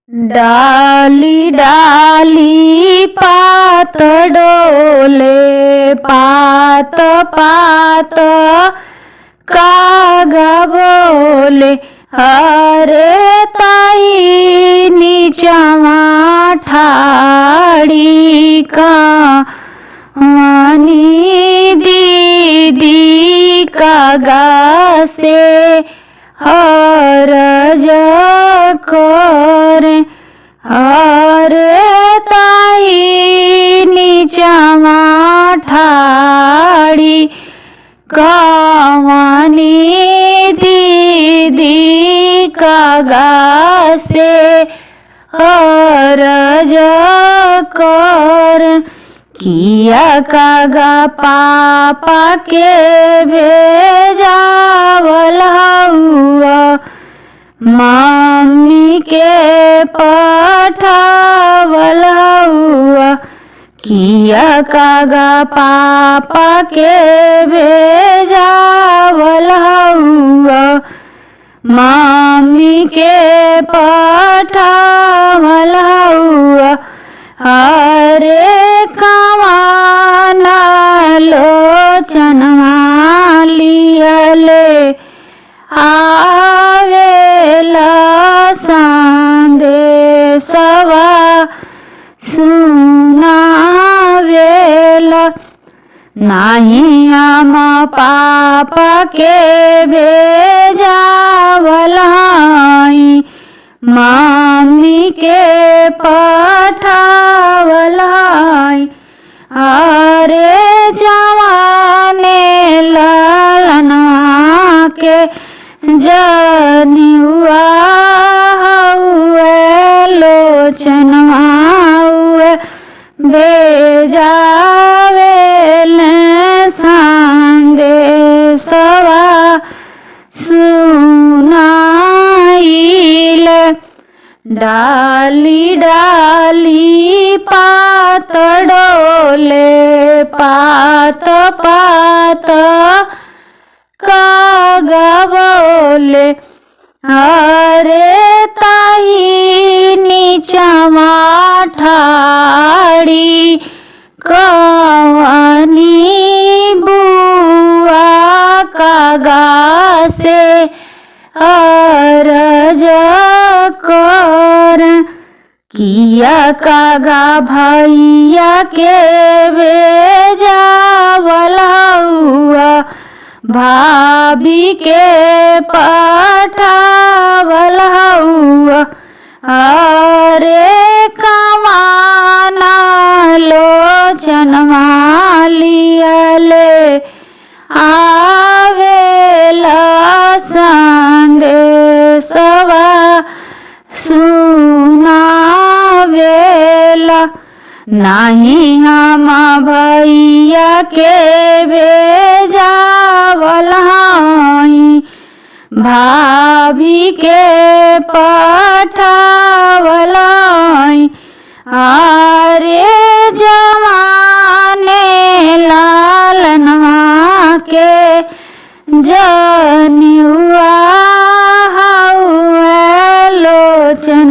डाली डाली पात डोले, पात पात कागा बोले, अरे ताई नीचवा ठाड़ी कहानी दीदी कागा से हरज करे, अरे ताई नीचवा ठाड़ी कहानी दीदी कागा से हरज कर, किया कागा पापा के भेजावल हुआ, मम्मी के पठावल हुआ, किया कागा पापा के भेजावल हुआ, मम्मी के पठावल हुआ, अरे कवाना लोचनवा लियले आवेला संदेशवा सुनावेला, नाही हम पापा के भेजावल हई, मम्मी के पठावल हई, अरे जवाने ललनवा के जनियुआ हुए, लोचनवा हुए भेजावेल संदेशवा सुनाइल, डाली डाली पात डोले, पात पात कागा बोले, अरे ताई नीचवा ठाड़ी कहानी बुआ कागा से अरज कर, किया कागा भैया के भेजावल हुआ, भाभी के पठावल हुआ, अरे कवाना लोचनवा लियले आवेला संदेशवा सुनावेला, नाही हम भैया के भेजावल हई, भाभी के पठावल हई, अरे जवाने लालनवा के जनियुआ हुए, लोचन